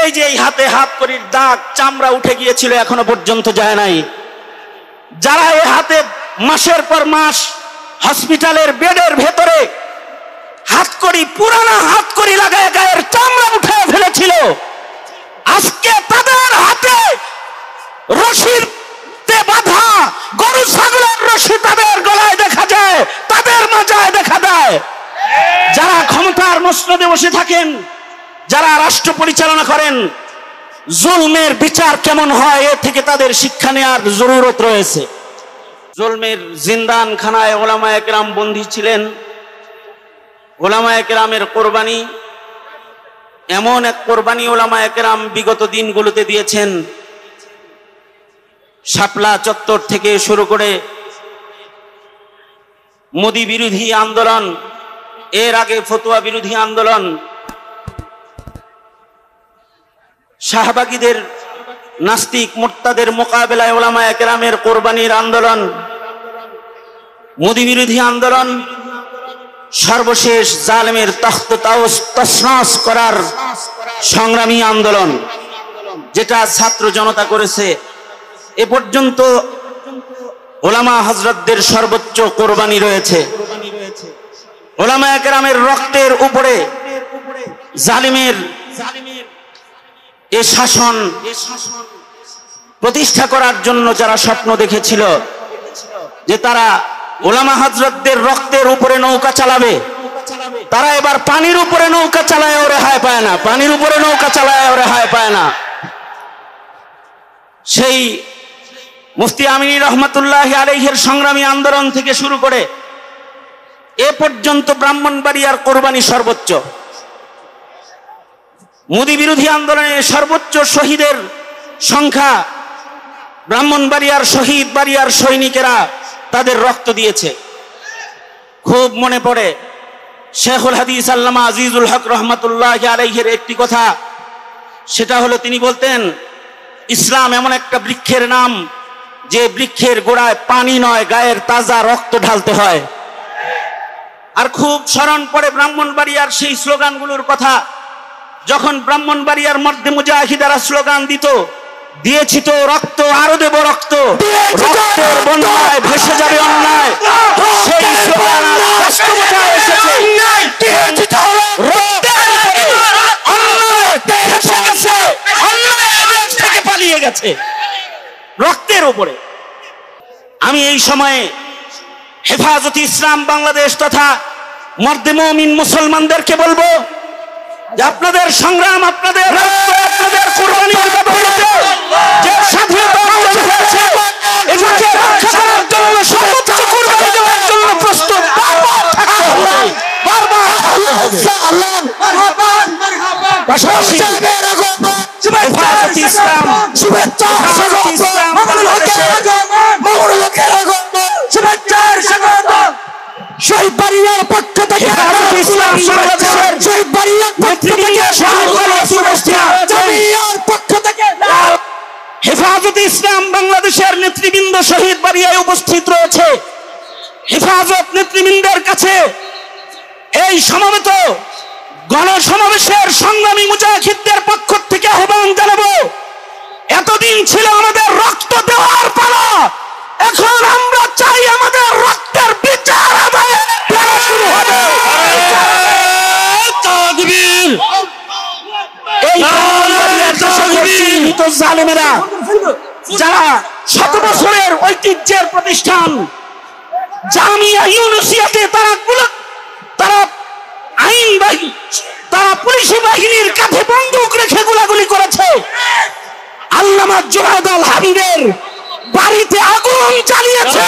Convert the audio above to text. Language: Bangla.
এই যে এই হাতে হাত করির দাগ, চামড়া উঠে গিয়েছিল, এখনো পর্যন্ত যায় নাই। যারা এই হাতে মাসের পর মাস হসপিটালের বেডের ভেতরে হাতকড়ি, পুরানা হাতকড়ি লাগায় গায়ের চামড়া উঠে ফেলেছিল, আজকে তাদের হাতে রশির বাঁধা গরু ছাগলের রশি তাদের গলায় দেখা যায়, তাদের মাজায় দেখা দেয়। যারা ক্ষমতার মসনদে বসে থাকেন, যারা রাষ্ট্র পরিচালনা করেন, জুলমের বিচার কেমন হয় এ থেকে তাদের শিক্ষা নেওয়ার জরুরত রয়েছে। জুলমের জিন্দান খানায় ওলামায়ে কেরাম বন্দী ছিলেন। ওলামায়ে কেরামের কোরবানি, এমন এক কোরবানি ওলামায়ে কেরাম বিগত দিনগুলোতে দিয়েছেন। শাপলা চত্বর থেকে শুরু করে মোদি বিরোধী আন্দোলন, এর আগে ফতোয়া বিরোধী আন্দোলন, শাহবাগীদের নাস্তিক মুরতাদের মোকাবেলায় ওলামায়ে কেরামের কোরবানির আন্দোলন, মোদি বিরোধী আন্দোলন, সর্বশেষ জালেমের তখ্ত তছনছ করার সংগ্রামী আন্দোলন, যেটা ছাত্র জনতা করেছে। এ পর্যন্ত ওলামা হযরতদের সর্বোচ্চ কোরবানি রয়েছে। ওলামায়ে কেরামের রক্তের উপরে জালিমের এ শাসন প্রতিষ্ঠা করার জন্য যারা স্বপ্ন দেখেছিল যে তারা ওলামা হযরতদের রক্তের উপরে নৌকা চালাবে, তারা এবার পানির উপরে নৌকা চালায় ও রেহাই পায় না, পানির উপরে নৌকা চালায় ও রেহাই পায় না। সেই মুফতি আমিনী রহমাতুল্লাহি আলাইহির সংগ্রামী আন্দোলন থেকে শুরু করে এ পর্যন্ত ব্রাহ্মণবাড়িয়ার কোরবানি সর্বোচ্চ। মোদি বিরোধী আন্দোলনে সর্বোচ্চ শহীদের সংখ্যা ব্রাহ্মণবাড়িয়ার শহীদ বাড়িয়ার সৈনিকেরা তাদের রক্ত দিয়েছে। খুব মনে পড়ে শেখুল হাদিস আল্লামা আজিজুল হক রহমাতুল্লাহি আলাইহির একটি কথা, সেটা হলো তিনি বলতেন, ইসলাম এমন একটা বৃক্ষের নাম যে বৃক্ষের গোড়ায় পানি নয়, গায়ের তাজা রক্ত ঢালতে হয়। আর খুব স্মরণ পড়ে ব্রাহ্মণবাড়িয়ার সেই স্লোগানগুলোর কথা, যখন ব্রাহ্মণবাড়িয়ার মধ্যে মুজাহিদারা স্লোগান দিত, দিয়েছি তো রক্ত আরো দেব রক্ত, রক্তের বন্যায় ভেসে যাবে অন্যায়, সেই স্লোগান বাস্তবতায় এসেছে। পালিয়ে গেছে রক্তের উপরে। আমি এই সময়ে হেফাজতে ইসলাম বাংলাদেশ তথা মর্দে মুমিন মুসলমানদেরকে বলবো যে আপনাদের সংগ্রাম, আপনাদের রক্ত, আপনাদের কুরবানির বদৌলতে যে স্বাধীনতা অর্জন হয়েছে, এটাকে রক্ষা করার জন্য সর্বোচ্চ কুরবানি দেওয়ার জন্য প্রস্তুত থাকতে হবে। পাশাপাশি হেফাজতে ইসলাম, হেফাজতে ইসলাম বাংলাদেশের শহীদ বাড়িয়ার পক্ষ থেকে হেফাজতে ইসলাম বাংলাদেশের শহীদ বাড়িয়ার পক্ষ থেকে হেফাজতে ইসলাম বাংলাদেশের নেতৃবৃন্দ শহীদ বাড়িয়ায় উপস্থিত রয়েছে। হেফাজত নেতৃবৃন্দের কাছে এই সমবেত গণসমাবেশের সংগ্রামী মুজাহিদদের পক্ষ থেকে আহ্বান জানাবো, এতদিন ছিল আমাদের রক্ত দেওয়ার পালা, এখন আমরা চাই আমাদের রক্তের বিচার আদায়ের পালা শুরু হবে। এই জালেমেরা যারা শত বছরের ঐতিহ্যের প্রতিষ্ঠান জামিয়া ইউনুসিয়াতে তারা আইন বাহিনী, তারা পুলিশ বাহিনীর কাঁধে বন্দুক রেখে গোলাগুলি করেছে। আল্লামা জুনায়েদ আল হাবিবের বাড়িতে আগুন জ্বালিয়েছে।